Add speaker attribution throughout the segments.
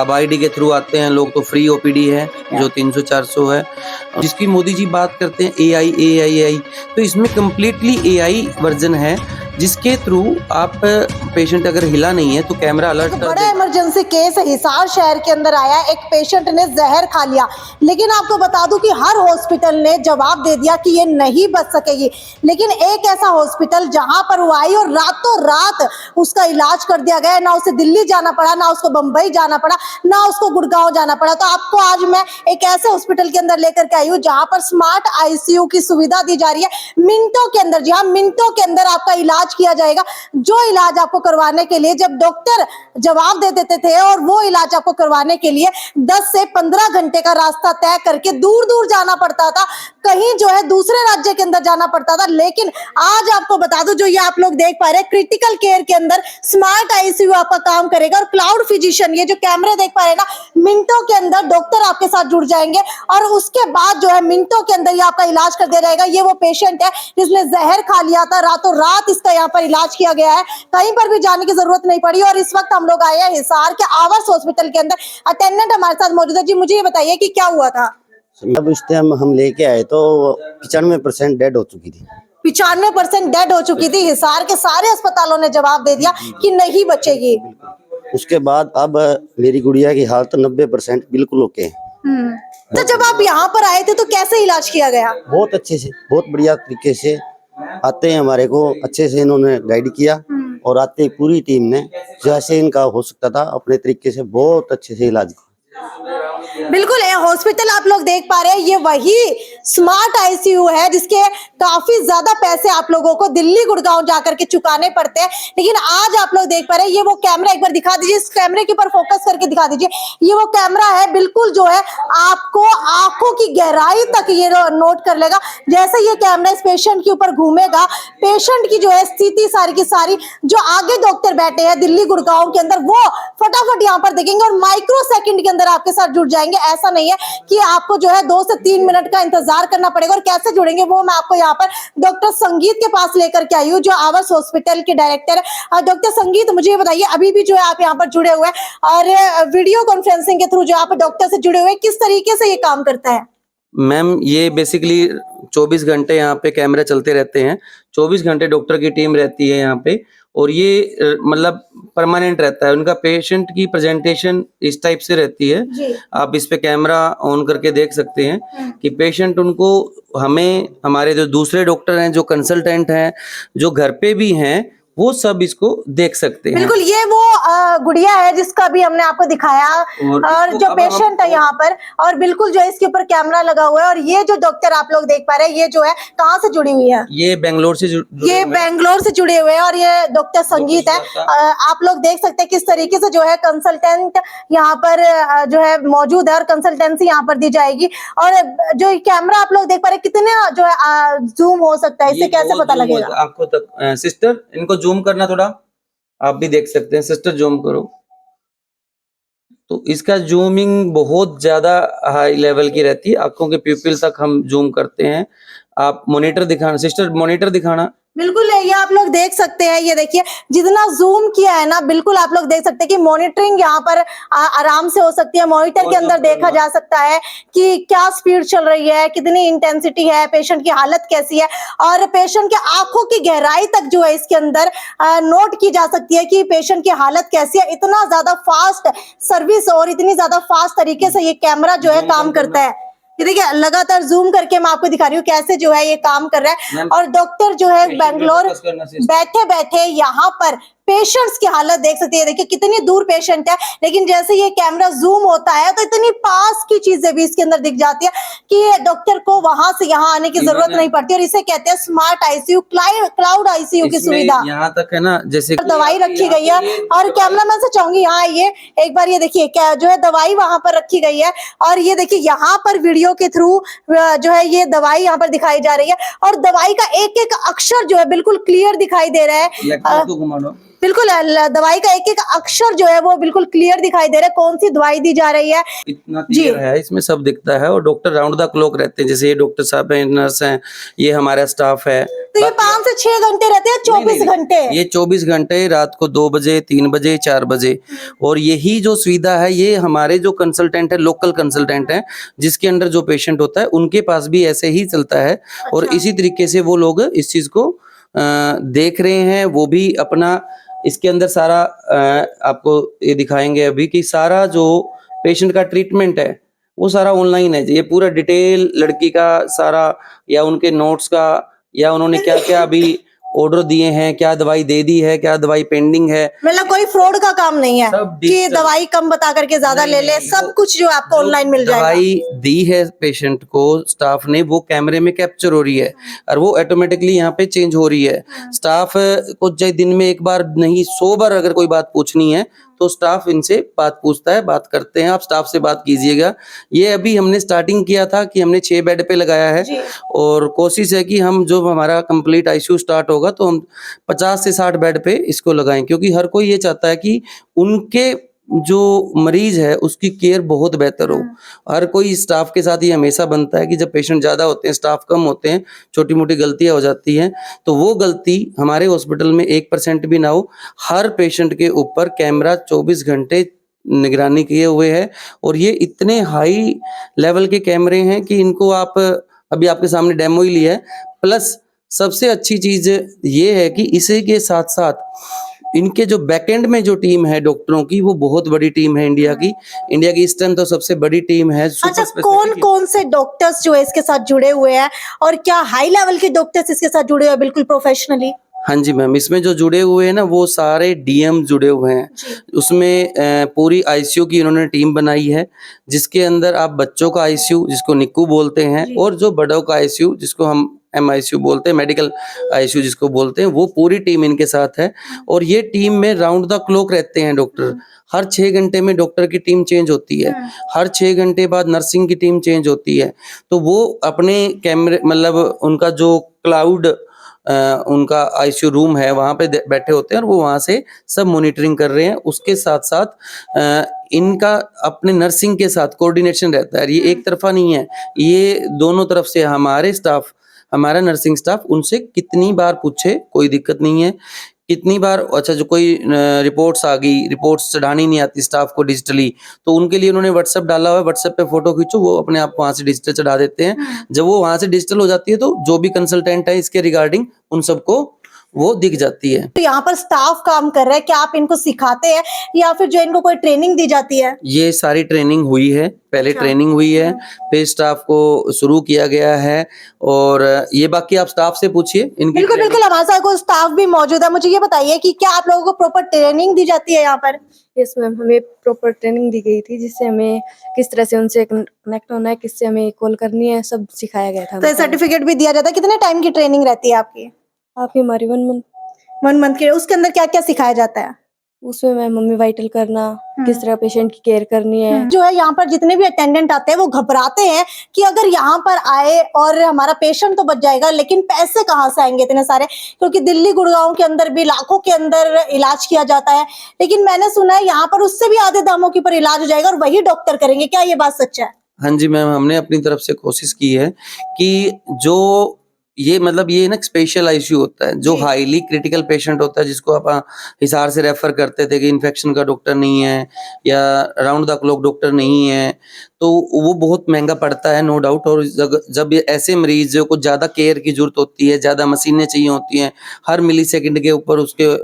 Speaker 1: अब आईडी के थ्रू आते हैं लोग तो फ्री ओपीडी है जो 300-400 है। जिसकी मोदी जी बात करते हैं एआई, तो इसमें कम्प्लीटली एआई वर्जन है जिसके थ्रू आप पेशेंट अगर हिला नहीं है तो कैमरा अलर्ट कर
Speaker 2: बड़ा इमरजेंसी केस हिसार शहर के अंदर आया। एक पेशेंट ने जहर खा लिया, लेकिन आपको बता दूं कि हर हॉस्पिटल ने जवाब दे दिया कि ये नहीं बच सकेगी। लेकिन एक ऐसा हॉस्पिटल जहां पर वो आई और रातों रात उसका इलाज कर दिया गया। ना उसे दिल्ली जाना पड़ा, ना उसको बंबई जाना पड़ा, ना उसको गुड़गांव जाना पड़ा। तो आपको आज मैं एक ऐसे हॉस्पिटल के अंदर लेकर के आई हूँ जहां पर स्मार्ट आईसीयू की सुविधा दी जा रही है। मिनटों के अंदर, जी हाँ, मिनटों के अंदर आपका इलाज किया जाएगा। जो इलाज आपको करवाने के लिए जब डॉक्टर जवाब दे देते थे और वो इलाज आपको करवाने के लिए 10 से 15 घंटे का रास्ता तय करके दूर दूर जाना पड़ता था, कहीं जो है दूसरे राज्य के अंदर जाना पड़ता था। लेकिन आज आपको बता दूं, जो ये आप लोग देख पा रहे हैं, क्रिटिकल केयर के अंदर स्मार्ट आईसीयू आपका काम करेगा। और क्लाउड फिजिशियन, ये जो कैमरे देख पा रहे हैं ना, मिनटों के अंदर डॉक्टर आपके साथ जुड़ जाएंगे और उसके बाद जो है मिनटों के अंदर ये आपका इलाज कर दिया जाएगा। ये वो पेशेंट है जिसने जहर खा लिया था, रातों रात इसका यहाँ पर इलाज किया गया है, कहीं पर भी जाने की जरूरत नहीं पड़ी। और इस वक्त हम लोग आए हैं हिसार के आवर्स हॉस्पिटल के अंदर। अटेंडेंट हमारे साथ मौजूद है। जी, मुझे ये बताइए कि क्या हुआ था?
Speaker 3: जब इस टाइम हम लेके आए तो 95% डेड हो चुकी थी।
Speaker 2: 95% डेड हो चुकी थी। हिसार के सारे अस्पतालों ने जवाब दे दिया कि नहीं बचेगी।
Speaker 3: उसके बाद अब मेरी गुड़िया की हालत 90% बिल्कुल ओके है।
Speaker 2: तो जब आप यहाँ पर आए थे तो कैसे इलाज किया गया?
Speaker 3: बहुत अच्छे से, बहुत बढ़िया तरीके से आते हैं, हमारे को अच्छे से इन्होंने गाइड किया और आते ही पूरी टीम ने जैसे इनका हो सकता था अपने तरीके से बहुत अच्छे से इलाज किया।
Speaker 2: बिल्कुल, हॉस्पिटल आप लोग देख पा रहे हैं, ये वही स्मार्ट आईसीयू है जिसके काफी ज्यादा पैसे आप लोगों को दिल्ली गुड़गांव जाकर के चुकाने पड़ते हैं। लेकिन आज आप लोग देख पा रहे हैं, ये वो कैमरा, एक बार दिखा दीजिए, इस कैमरे के ऊपर फोकस करके दिखा दीजिए। ये वो कैमरा है, बिल्कुल जो है आपको आंखों की गहराई तक ये नोट कर लेगा। जैसे ये कैमरा इस पेशेंट के ऊपर घूमेगा, पेशेंट की जो है स्थिति सारी की सारी, जो आगे डॉक्टर बैठे हैं दिल्ली गुड़गांव के अंदर, वो फटाफट यहाँ पर देखेंगे और माइक्रो सेकंड के अंदर आपके साथ जुड़ जाएंगे। ऐसा नहीं है कि आपको जो है 2 से 3 मिनट का इंतजार करना पड़ेगा। और कैसे जुड़ेंगे वो मैं आपको यहाँ पर डॉक्टर संगीत के पास लेकर के आई हूँ, जो आवर्स हॉस्पिटल के डायरेक्टर है। डॉक्टर संगीत, मुझे ये बताइए, अभी भी जो है आप यहाँ पर जुड़े हुए हैं और वीडियो कॉन्फ्रेंसिंग के थ्रू जो आप डॉक्टर से जुड़े हुए हैं, किस तरीके से ये काम करता है?
Speaker 1: मैम ये बेसिकली 24 घंटे यहाँ पे कैमरे चलते रहते हैं, 24 घंटे डॉक्टर की टीम रहती है यहाँ पे और ये मतलब परमानेंट रहता है। उनका पेशेंट की प्रेजेंटेशन इस टाइप से रहती है, आप इस पे कैमरा ऑन करके देख सकते हैं कि पेशेंट उनको, हमें, हमारे जो दूसरे डॉक्टर हैं, जो कंसल्टेंट हैं, जो घर पे भी हैं, वो सब इसको देख सकते हैं।
Speaker 2: बिल्कुल, ये वो गुड़िया है जिसका भी हमने आपको दिखाया और जो पेशेंट है यहाँ पर, और बिल्कुल जो है इसके ऊपर कैमरा लगा हुआ है। और ये जो डॉक्टर आप लोग देख पा रहे हैं, ये जो है कहाँ से जुड़ी हुई है?
Speaker 1: ये बेंगलोर से
Speaker 2: ये बेंगलोर से जुड़े हुए हैं और ये डॉक्टर संगीत है। आप लोग देख सकते हैं किस तरीके से जो है कंसल्टेंट यहाँ पर जो है मौजूद है और कंसल्टेंसी यहाँ पर दी जाएगी। और जो कैमरा आप लोग देख पा रहे हैं, कितने जो है जूम हो सकता है, इससे कैसे पता लगेगा?
Speaker 1: आंखों तक। सिस्टर, इनको जूम करना थोड़ा, आप भी देख सकते हैं। सिस्टर जूम करो, तो इसका जूमिंग बहुत ज्यादा हाई लेवल की रहती है, आंखों के प्यूपिल तक हम जूम करते हैं। आप मॉनिटर दिखाना सिस्टर, मॉनिटर दिखाना।
Speaker 2: बिल्कुल, ये आप लोग देख सकते हैं, ये देखिए जितना जूम किया है ना, बिल्कुल आप लोग देख सकते हैं कि मॉनिटरिंग यहाँ पर आराम से हो सकती है। मॉनिटर के अंदर देखा जा सकता है कि क्या स्पीड चल रही है, कितनी इंटेंसिटी है, पेशेंट की हालत कैसी है और पेशेंट के आंखों की गहराई तक जो है इसके अंदर नोट की जा सकती है कि पेशेंट की हालत कैसी है। इतना ज्यादा फास्ट सर्विस और इतनी ज्यादा फास्ट तरीके से ये कैमरा जो है काम करता है। ये देखिए, लगातार जूम करके मैं आपको दिखा रही हूँ कैसे जो है ये काम कर रहा है। और डॉक्टर जो है बेंगलोर बैठे बैठे यहाँ पर पेशेंट्स की हालत देख सकते हैं। देखिए कितनी दूर पेशेंट है, लेकिन जैसे ये कैमरा जूम होता है तो इतनी पास की चीजें भी इसके अंदर दिख जाती है कि डॉक्टर को वहां से यहाँ आने की जरूरत नहीं पड़ती। और इसे कहते हैं स्मार्ट आईसीयू, क्लाउड आईसीयू की सुविधा।
Speaker 1: यहाँ तक है ना, जैसे
Speaker 2: दवाई रखी गई है। और कैमरामैन से चाहूंगी यहाँ आइए एक बार, ये देखिए क्या जो है दवाई वहां पर रखी गई है। और ये देखिए यहाँ पर वीडियो के थ्रू जो है ये दवाई यहाँ पर दिखाई जा रही है और दवाई का एक एक अक्षर जो है बिल्कुल क्लियर दिखाई दे रहा है। बिल्कुल दवाई का एक एक अक्षर जो है वो बिल्कुल क्लियर दिखाई दे रहा है, कौन सी दवाई दी जा रही है।
Speaker 1: इतना क्लियर है, इसमें सब दिखता है। और डॉक्टर राउंड द क्लॉक रहते हैं, जैसे ये डॉक्टर साहब हैं, नर्स हैं, ये हमारा स्टाफ है।
Speaker 2: तो ये 5 से 6 घंटे रहते हैं, 24 घंटे?
Speaker 1: ये 24 घंटे, रात को 2 बजे, 3 बजे, 4 बजे। और यही जो सुविधा है ये हमारे जो कंसल्टेंट है, लोकल कंसल्टेंट है, जिसके अंडर जो पेशेंट होता है उनके पास भी ऐसे ही चलता है। और इसी तरीके से वो लोग इस चीज को देख रहे हैं। वो भी अपना इसके अंदर सारा आपको ये दिखाएंगे अभी कि सारा जो पेशेंट का ट्रीटमेंट है वो सारा ऑनलाइन है। ये पूरा डिटेल लड़की का सारा, या उनके नोट्स का, या उन्होंने क्या क्या अभी ऑर्डर दिए हैं, क्या दवाई दे दी है, क्या दवाई पेंडिंग है।
Speaker 2: मतलब कोई फ्रॉड का काम नहीं है
Speaker 1: सब
Speaker 2: कि दवाई कम बता करके ज्यादा ले ले, सब कुछ जो आपको ऑनलाइन मिल जाएगा।
Speaker 1: दवाई दी है पेशेंट को स्टाफ ने, वो कैमरे में कैप्चर हो रही है और वो ऑटोमेटिकली यहाँ पे चेंज हो रही है। स्टाफ को चाहे दिन में एक बार नहीं 100 बार अगर कोई बात पूछनी है तो स्टाफ इनसे बात पूछता है, बात करते हैं। आप स्टाफ से बात कीजिएगा। ये अभी हमने स्टार्टिंग किया था कि हमने 6 बेड पे लगाया है और कोशिश है कि हम जो हमारा कंप्लीट आईसीयू स्टार्ट होगा तो हम 50 से 60 बेड पे इसको लगाएं, क्योंकि हर कोई ये चाहता है कि उनके जो मरीज है उसकी केयर बहुत बेहतर हो। हर कोई स्टाफ के साथ ये हमेशा बनता है कि जब पेशेंट ज्यादा होते हैं, स्टाफ कम होते हैं, छोटी मोटी गलतियां हो जाती हैं, तो वो गलती हमारे हॉस्पिटल में 1% भी ना हो। हर पेशेंट के ऊपर कैमरा 24 घंटे निगरानी किए हुए है। और ये इतने हाई लेवल के कैमरे हैं कि इनको आप अभी आपके सामने डेमो ही लिया है। प्लस सबसे अच्छी चीज ये है कि इसी के साथ साथ इनके जो बैकएंड में जो टीम है डॉक्टरों की, वो बहुत बड़ी टीम है इंडिया की इस टाइम तो सबसे बड़ी टीम है।
Speaker 2: अच्छा, कौन कौन से डॉक्टर्स जो है इसके साथ जुड़े हुए हैं और क्या हाई लेवल के डॉक्टर्स इसके साथ जुड़े हुए हैं बिल्कुल प्रोफेशनली?
Speaker 1: हाँ जी मैम, इसमें जो जुड़े हुए हैं ना वो सारे डीएम जुड़े हुए हैं। उसमें पूरी आईसीयू की इन्होंने टीम बनाई है, जिसके अंदर आप बच्चों का आईसीयू जिसको निक्कू बोलते हैं, और जो बड़ों का आईसीयू जिसको हम MICU बोलते हैं, मेडिकल आईसीयू जिसको बोलते हैं, वो पूरी टीम इनके साथ है। और ये टीम में राउंड द क्लॉक रहते हैं डॉक्टर। हर 6 घंटे में डॉक्टर की टीम चेंज होती है, हर 6 घंटे बाद नर्सिंग की टीम चेंज होती है। तो वो अपने कैमरे मतलब उनका जो क्लाउड उनका आईसीयू रूम है वहां पे बैठे होते हैं और वो वहां से सब मॉनिटरिंग कर रहे हैं। उसके साथ साथ इनका अपने नर्सिंग के साथ कोऑर्डिनेशन रहता है। ये एक तरफा नहीं है, ये दोनों तरफ से। हमारा नर्सिंग स्टाफ उनसे कितनी बार पूछे कोई दिक्कत नहीं है, कितनी बार अच्छा जो कोई रिपोर्ट्स आ गई, रिपोर्ट्स चढ़ानी नहीं आती स्टाफ को डिजिटली, तो उनके लिए उन्होंने व्हाट्सएप डाला हुआ है, व्हाट्सएप पे फोटो खींचो, वो अपने आप वहां से डिजिटल चढ़ा देते हैं। जब वो वहां से डिजिटल हो जाती है तो जो भी कंसल्टेंट है इसके रिगार्डिंग उन सबको वो दिख जाती है।
Speaker 2: तो यहाँ पर स्टाफ काम कर रहा है, क्या आप इनको सिखाते हैं या फिर जो इनको कोई ट्रेनिंग दी जाती है?
Speaker 1: ये सारी ट्रेनिंग हुई है, पहले ट्रेनिंग हुई है, फिर स्टाफ को शुरू किया गया है। और ये बाकी आप स्टाफ से पूछिए इनकी।
Speaker 2: बिल्कुल बिल्कुल, हमारे साथ कोई स्टाफ भी मौजूद है। मुझे ये बताइए कि क्या आप लोगों को प्रॉपर ट्रेनिंग दी जाती है यहाँ पर?
Speaker 4: यस मैम, हमें प्रॉपर ट्रेनिंग दी गई थी, जिससे हमें किस तरह से उनसे कनेक्ट होना है, किससे हमें कॉल करनी है, सब सिखाया गया था।
Speaker 2: तो सर्टिफिकेट भी दिया जाता है। कितने टाइम की ट्रेनिंग रहती है आपकी?
Speaker 4: आपकी हमारी
Speaker 2: 1 मंथ की। उसके अंदर क्या क्या सिखाया जाता है?
Speaker 4: उसमें मैम हमें वाइटल करना, किस तरह पेशेंट की केयर करनी है।
Speaker 2: जो है यहाँ पर जितने भी अटेंडेंट आते हैं वो घबराते हैं कि अगर यहाँ पर आए और हमारा पेशेंट तो बच जाएगा, लेकिन पैसे कहाँ से आएंगे इतने सारे, क्योंकि दिल्ली गुड़गांव के अंदर भी लाखों के अंदर इलाज किया जाता है। लेकिन मैंने सुना है यहाँ पर उससे भी आधे दामों के ऊपर इलाज हो जाएगा और वही डॉक्टर करेंगे। क्या ये बात सच है?
Speaker 1: हाँ जी मैम, हमने अपनी तरफ से कोशिश की है कि जो ये मतलब ये ना स्पेशल आईसीयू होता है, जो हाईली क्रिटिकल पेशेंट होता है, जिसको आप हिसार से रेफर करते थे कि इन्फेक्शन का डॉक्टर नहीं है या राउंड द क्लॉक डॉक्टर नहीं है, तो वो बहुत महंगा पड़ता है, नो डाउट। और जब ऐसे मरीज को ज्यादा केयर की जरूरत होती है, ज्यादा मशीनें चाहिए होती हैं, हर मिली सेकेंड के ऊपर उसके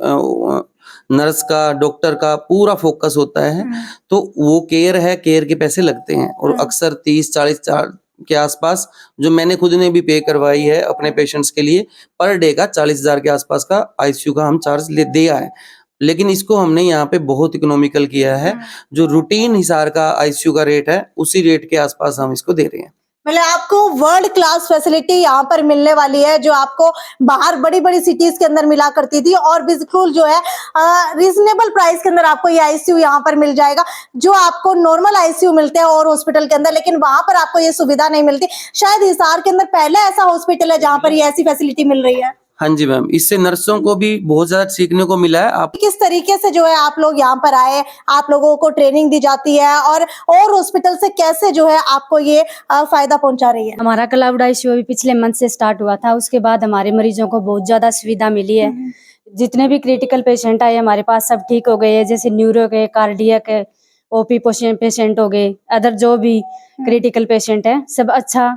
Speaker 1: नर्स का, डॉक्टर का पूरा फोकस होता है, तो वो केयर है, केयर के पैसे लगते हैं। और अक्सर 30-40 के आसपास, जो मैंने खुद ने भी पे करवाई है अपने पेशेंट्स के लिए, पर डे का 40,000 के आसपास का आईसीयू का हम चार्ज दिया है। लेकिन इसको हमने यहाँ पे बहुत इकोनॉमिकल किया है। जो रूटीन हिसार का आईसीयू का रेट है उसी रेट के आसपास हम इसको दे रहे हैं।
Speaker 2: मतलब आपको वर्ल्ड क्लास फैसिलिटी यहाँ पर मिलने वाली है, जो आपको बाहर बड़ी बड़ी सिटीज के अंदर मिला करती थी, और बिल्कुल जो है रीजनेबल प्राइस के अंदर आपको ये आईसीयू यहाँ पर मिल जाएगा, जो आपको नॉर्मल आईसीयू मिलते हैं और हॉस्पिटल के अंदर, लेकिन वहां पर आपको ये सुविधा नहीं मिलती। शायद हिसार के अंदर पहले ऐसा हॉस्पिटल है जहाँ पर ये ऐसी फैसिलिटी मिल रही है।
Speaker 1: हाँ जी मैम, इससे नर्सों को भी बहुत ज्यादा सीखने को मिला है। आप
Speaker 2: किस तरीके से जो है आप लोग यहाँ पर आए, आप लोगों को ट्रेनिंग दी जाती है और हॉस्पिटल से कैसे जो है आपको ये फायदा पहुंचा रही है?
Speaker 5: हमारा क्लाउड आईसीयू अभी पिछले मंथ से स्टार्ट हुआ था। उसके बाद हमारे मरीजों को बहुत ज्यादा सुविधा मिली है। जितने भी क्रिटिकल पेशेंट आए हमारे पास सब ठीक हो गए हैं, जैसे न्यूरो के, कार्डियक है, ओपी पेशेंट हो गए, अदर जो भी क्रिटिकल पेशेंट है सब अच्छा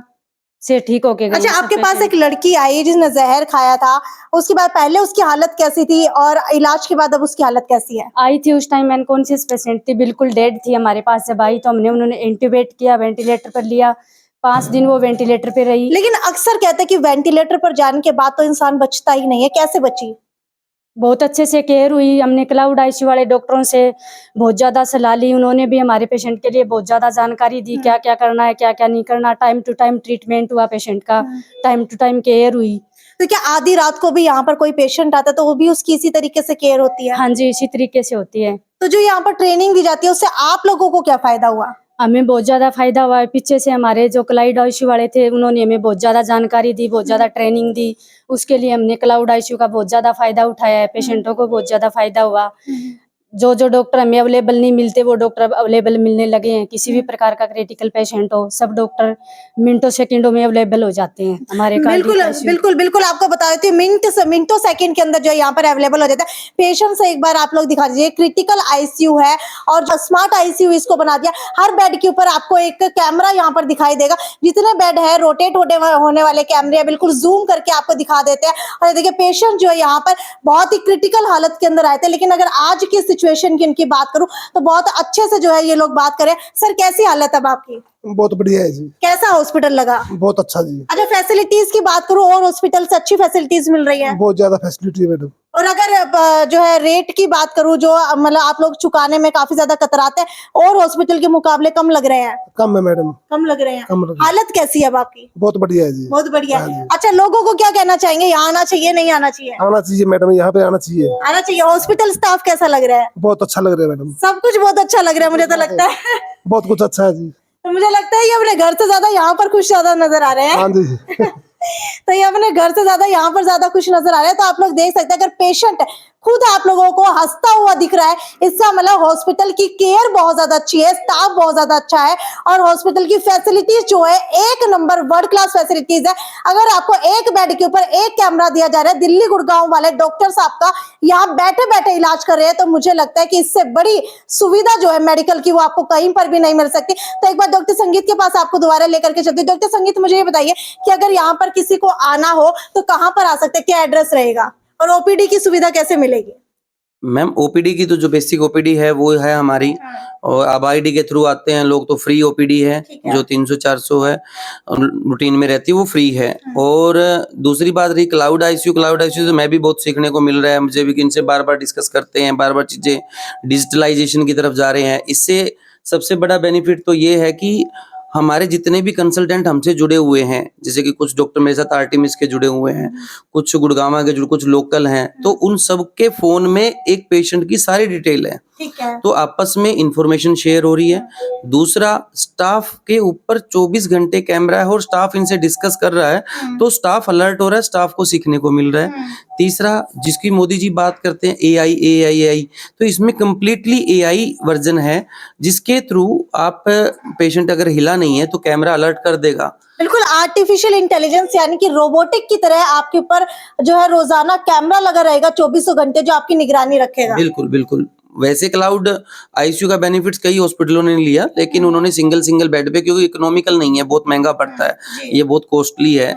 Speaker 5: से ठीक हो गए।
Speaker 2: अच्छा, आपके पास एक लड़की आई जिसने जहर खाया था, उसके बाद पहले उसकी हालत कैसी थी और इलाज के बाद अब उसकी हालत कैसी है?
Speaker 5: आई थी उस टाइम अनकॉन्शियस पेशेंट थी, बिल्कुल डेड थी। हमारे पास जब आई तो हमने उन्होंने इंट्यूबेट किया, वेंटिलेटर पर लिया, 5 दिन वो वेंटिलेटर पे रही।
Speaker 2: लेकिन अक्सर कहते हैं कि वेंटिलेटर पर जाने के बाद तो इंसान बचता ही नहीं है, कैसे बची?
Speaker 5: बहुत अच्छे से केयर हुई। हमने क्लाउड आईसीयू वाले डॉक्टरों से बहुत ज्यादा सलाह ली, उन्होंने भी हमारे पेशेंट के लिए बहुत ज्यादा जानकारी दी, क्या क्या करना है, क्या क्या नहीं करना। टाइम टू टाइम ट्रीटमेंट हुआ पेशेंट का, टाइम टू टाइम केयर हुई।
Speaker 2: तो क्या आधी रात को भी यहाँ पर कोई पेशेंट आता है तो वो भी उसकी इसी तरीके से केयर होती है?
Speaker 5: हाँ जी, इसी तरीके से होती है।
Speaker 2: तो जो यहाँ पर ट्रेनिंग दी जाती है उससे आप लोगों को क्या फायदा हुआ?
Speaker 5: हमें बहुत ज्यादा फायदा हुआ है। पीछे से हमारे जो क्लाउड आईसीयू वाले थे उन्होंने हमें बहुत ज्यादा जानकारी दी, बहुत ज्यादा ट्रेनिंग दी। उसके लिए हमने क्लाउड आईसीयू का बहुत ज्यादा फायदा उठाया है। पेशेंटों को बहुत ज्यादा फायदा हुआ। जो जो डॉक्टर हमें अवेलेबल नहीं मिलते वो डॉक्टर अब अवेलेबल मिलने लगे हैं। किसी भी प्रकार का क्रिटिकल पेशेंट हो, सब डॉक्टर मिनटों सेकंडों में अवेलेबल हो जाते हैं हमारे
Speaker 2: बिल्कुल बिल्कुल बिल्कुल, आपको बता देती हूँ मिनटों सेकंड के अंदर जो यहाँ पर अवेलेबल हो जाता है। पेशेंट से एक बार आप लोग दिखा दीजिए, क्रिटिकल आईसीयू है और जो स्मार्ट आईसीयू इसको बना दिया। हर बेड के ऊपर आपको एक कैमरा यहाँ पर दिखाई देगा। जितने बेड है रोटेट होने वाले कैमरे बिल्कुल जूम करके आपको दिखा देते हैं। और देखिए पेशेंट जो है यहाँ पर बहुत ही क्रिटिकल हालत के अंदर आए थे, लेकिन अगर आज की सिचुएशन की इनकी बात करूं तो बहुत अच्छे से जो है ये लोग बात करें। सर, कैसी हालत है अब आपकी?
Speaker 6: बहुत बढ़िया है जी।
Speaker 2: कैसा हॉस्पिटल लगा?
Speaker 6: बहुत अच्छा जी।
Speaker 2: अच्छा, फैसिलिटीज की बात करूं और हॉस्पिटल से अच्छी फैसिलिटीज मिल रही है?
Speaker 6: बहुत ज्यादा फैसिलिटी है मैडम।
Speaker 2: और अगर जो है रेट की बात करूं, जो मतलब आप लोग चुकाने में काफी ज्यादा कतराते हैं और हॉस्पिटल के मुकाबले कम लग रहे हैं?
Speaker 6: कम है मैडम।
Speaker 2: कम लग रहे हैं।
Speaker 6: कम लग रहे हैं।
Speaker 2: हालत कैसी है अब आपकी?
Speaker 6: बहुत बढ़िया है जी।
Speaker 2: बहुत बढ़िया
Speaker 6: हाँ
Speaker 2: है।
Speaker 6: जी।
Speaker 2: अच्छा, लोगों को क्या कहना चाहेंगे, यहाँ आना चाहिए नहीं आना चाहिए?
Speaker 6: आना चाहिए मैडम, यहाँ पे आना चाहिए।
Speaker 2: आना चाहिए। हॉस्पिटल स्टाफ कैसा लग रहा है?
Speaker 6: बहुत अच्छा लग रहा है मैडम।
Speaker 2: सब कुछ बहुत अच्छा लग रहा है, मुझे तो लगता है।
Speaker 6: बहुत कुछ अच्छा है जी।
Speaker 2: तो मुझे लगता है ये अपने घर से ज्यादा यहाँ पर खुश ज्यादा नजर आ रहे हैं।
Speaker 6: हाँ जी।
Speaker 2: तो ये अपने घर से ज्यादा यहाँ पर ज्यादा खुश नजर आ रहे हैं। तो आप लोग देख सकते हैं, अगर पेशेंट खुद आप लोगों को हंसता हुआ दिख रहा है, इसका मतलब हॉस्पिटल की केयर बहुत ज्यादा अच्छी है, स्टाफ बहुत ज्यादा अच्छा है और हॉस्पिटल की फैसिलिटीज जो है एक नंबर वर्ल्ड क्लास फैसिलिटीज है। अगर आपको एक बेड के ऊपर एक कैमरा दिया जा रहा है, दिल्ली गुड़गांव वाले डॉक्टर साहब का यहाँ बैठे बैठे इलाज कर रहे हैं, तो मुझे लगता है कि इससे बड़ी सुविधा जो है मेडिकल की वो आपको कहीं पर भी नहीं मिल सकती। तो एक बार डॉक्टर संगीत के पास आपको दोबारा लेकर के चलती हूँ। डॉक्टर संगीत, मुझे ये बताइए कि अगर यहाँ पर किसी को आना हो तो कहाँ पर आ सकते हैं, क्या एड्रेस रहेगा और ओपीडी की सुविधा कैसे मिलेगी?
Speaker 1: मैम ओपीडी की तो जो बेसिक ओपीडी है वो है हमारी, और अब आईडी के थ्रू आते हैं लोग तो फ्री ओपीडी है, जो 300-400 है रूटीन में रहती है वो फ्री है। और दूसरी बात रही क्लाउड आईसीयू से मैं भी बहुत सीखने को मिल रहा है मुझे भी, कि इनसे बार बार डिस्कस करते हैं, बार बार चीजें डिजिटलाइजेशन की तरफ जा रहे हैं। इससे सबसे बड़ा बेनिफिट तो ये है कि हमारे जितने भी कंसल्टेंट हमसे जुड़े हुए हैं, जैसे कि कुछ डॉक्टर मेरे साथ आर्टिमिस के जुड़े हुए हैं, कुछ गुड़गामा के जुड़े, कुछ लोकल हैं, तो उन सबके फोन में एक पेशेंट की सारी डिटेल है।
Speaker 2: ठीक है।
Speaker 1: तो आपस में इंफॉर्मेशन शेयर हो रही है। दूसरा, स्टाफ के ऊपर 24 घंटे कैमरा है और स्टाफ इनसे डिस्कस कर रहा है, तो स्टाफ अलर्ट हो रहा है, स्टाफ को सीखने को मिल रहा है। तीसरा, जिसकी मोदी जी बात करते हैं एआई, तो इसमें कंप्लीटली एआई वर्जन है, जिसके थ्रू आप पेशेंट अगर हिला नहीं है तो कैमरा अलर्ट कर देगा।
Speaker 2: बिल्कुल आर्टिफिशियल इंटेलिजेंस, यानी कि रोबोटिक की तरह आपके ऊपर जो है रोजाना कैमरा लगा रहेगा 24 घंटे, जो आपकी निगरानी रखेगा।
Speaker 1: बिल्कुल बिल्कुल। वैसे क्लाउड आईसीयू का बेनिफिट्स कई हॉस्पिटलों ने लिया, लेकिन उन्होंने सिंगल बेड पे, क्योंकि इकोनॉमिकल नहीं है, बहुत महंगा पड़ता है, ये बहुत कॉस्टली है।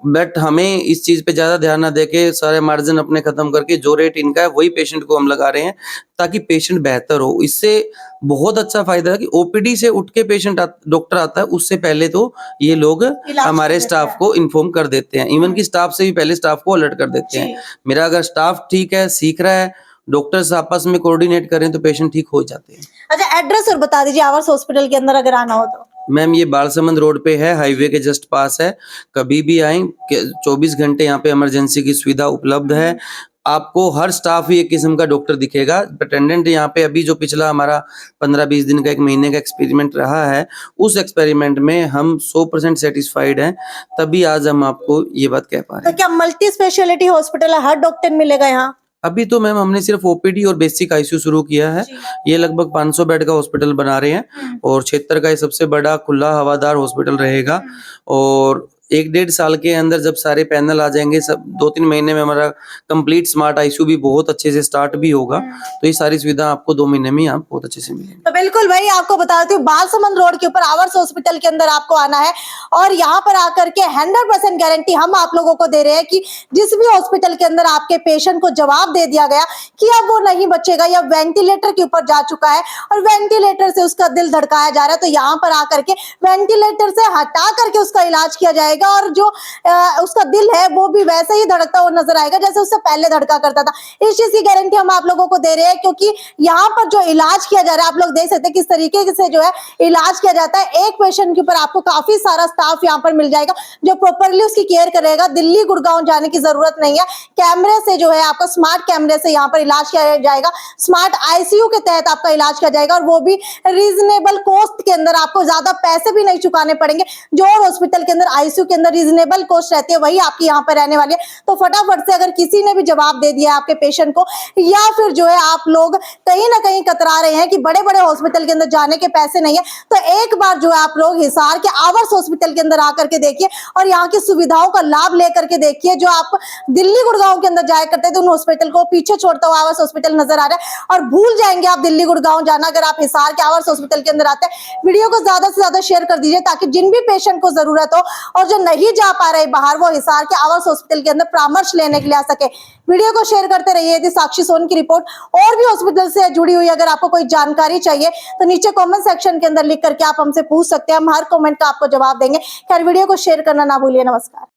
Speaker 1: बट हमें इस चीज पे ज्यादा ध्यान ना देके सारे मार्जिन अपने खत्म करके जो रेट इनका है वही पेशेंट को हम लगा रहे हैं, ताकि पेशेंट बेहतर हो। इससे बहुत अच्छा फायदा है कि ओपीडी से उठ के पेशेंट डॉक्टर आता है, उससे पहले तो ये लोग हमारे स्टाफ को इन्फॉर्म कर देते हैं, इवन की स्टाफ से भी पहले स्टाफ को अलर्ट कर देते हैं। मेरा अगर स्टाफ ठीक है, सीख रहा है, डॉक्टर्स आपस में कोऑर्डिनेट करें तो पेशेंट ठीक हो जाते हैं।
Speaker 2: अच्छा, एड्रेस और बता दीजिए आवर्स हॉस्पिटल के अंदर अगर आना हो तो।
Speaker 1: मैम ये बालसमंद रोड पे है, हाईवे के जस्ट पास है, कभी भी आए, 24 घंटे यहाँ पे इमरजेंसी की सुविधा उपलब्ध है। आपको हर स्टाफ ही एक किस्म का डॉक्टर दिखेगा। अटेंडेंट यहाँ पे अभी जो पिछला हमारा 15-20 दिन का 1 महीने का एक्सपेरिमेंट रहा है, उस एक्सपेरिमेंट में हम 100% सेटिस्फाइड हैं, तभी आज हम आपको ये बात कह पा रहे
Speaker 2: तो
Speaker 1: हैं।
Speaker 2: क्या मल्टी स्पेशलिटी हॉस्पिटल है, हर डॉक्टर मिलेगा यहाँ?
Speaker 1: अभी तो मैम हमने सिर्फ ओपीडी और बेसिक आईसीयू शुरू किया है। ये लगभग 500 बेड का हॉस्पिटल बना रहे हैं और क्षेत्र का ये सबसे बड़ा खुला हवादार हॉस्पिटल रहेगा। और 1-1.5 साल के अंदर जब सारे पैनल आ जाएंगे, सब 2-3 महीने में हमारा कंप्लीट स्मार्ट आईसीयू भी बहुत अच्छे से स्टार्ट भी होगा। तो ये सारी सुविधा आपको 2 महीने में आप बहुत अच्छे से मिलेंगे।
Speaker 2: तो बिल्कुल भाई, आपको बता देती हूँ, बालसमंद रोड के ऊपर आवर्स हॉस्पिटल के अंदर आपको आना है और यहाँ पर आकर के 100% गारंटी हम आप लोगों को दे रहे हैं कि जिस भी हॉस्पिटल के अंदर आपके पेशेंट को जवाब दे दिया गया कि अब वो नहीं बचेगा या वेंटिलेटर के ऊपर जा चुका है और वेंटिलेटर से उसका दिल धड़काया जा रहा है, तो यहाँ पर आकर के वेंटिलेटर से हटा करके उसका इलाज किया जाएगा और जो उसका दिल है वो भी वैसे ही धड़कता हुआ नजर आएगा जैसे उससे पहले धड़का करता था। इस चीज की गारंटी हम आप लोगों को दे रहे हैं, क्योंकि यहाँ पर जो इलाज किया जा रहा है, आप लोग देख सकते हैं किस तरीके से जो है इलाज किया जाता है। एक पेशेंट के ऊपर आपको काफी सारा स्टाफ यहाँ पर मिल जाएगा जो प्रॉपरली उसकी केयर करेगा। दिल्ली गुड़गांव जाने की जरूरत नहीं है। कैमरे से जो है आपको स्मार्ट कैमरे से यहाँ पर इलाज किया जाएगा। स्मार्ट आईसीयू के तहत आपका इलाज किया जाएगा और वो भी रीजनेबल कॉस्ट के अंदर। आपको ज्यादा पैसे भी नहीं चुकाने पड़ेंगे। जो हॉस्पिटल के अंदर आईसीयू के अंदर रीजनेबल कॉस्ट रहती है वही आपकी यहाँ पर रहने वाली है। तो फटाफट से अगर किसी ने भी जवाब दे दिया आपके पेशेंट को, या फिर जो है आप लोग कहीं ना कहीं कतरा रहे हैं कि बड़े बड़े हॉस्पिटल के अंदर जाने के पैसे नहीं है, तो एक बार जो है आप लोग हिसार के आवर्स हॉस्पिटल के अंदर आकर के देखिए और यहाँ की सुविधाओं का लाभ लेकर के देखिए। जो आप दिल्ली गुड़गांव के अंदर जाया करते थे उन हॉस्पिटल को पीछे छोड़ता हुआ आवर्स हॉस्पिटल नजर आ रहा है और भूल जाएंगे आप दिल्ली गुड़गांव जाना अगर आप हिसार के आवर्स हॉस्पिटल के अंदर आते हैं। वीडियो को ज्यादा से ज्यादा शेयर कर दीजिए ताकि जिन भी पेशेंट को जरूरत हो और जो नहीं जा पा रहे बाहर, वो हिसार के आवर्स हॉस्पिटल के अंदर परामर्श लेने के लिए आ सके। वीडियो को शेयर करते रहिए। यदि साक्षी सोन की रिपोर्ट और भी हॉस्पिटल से जुड़ी हुई अगर आपको कोई जानकारी चाहिए तो नीचे कमेंट सेक्शन के अंदर लिख करके आप हमसे पूछ सकते हैं। हम हर कमेंट का आपको जवाब देंगे। खैर, वीडियो को शेयर करना ना भूलिए। नमस्कार।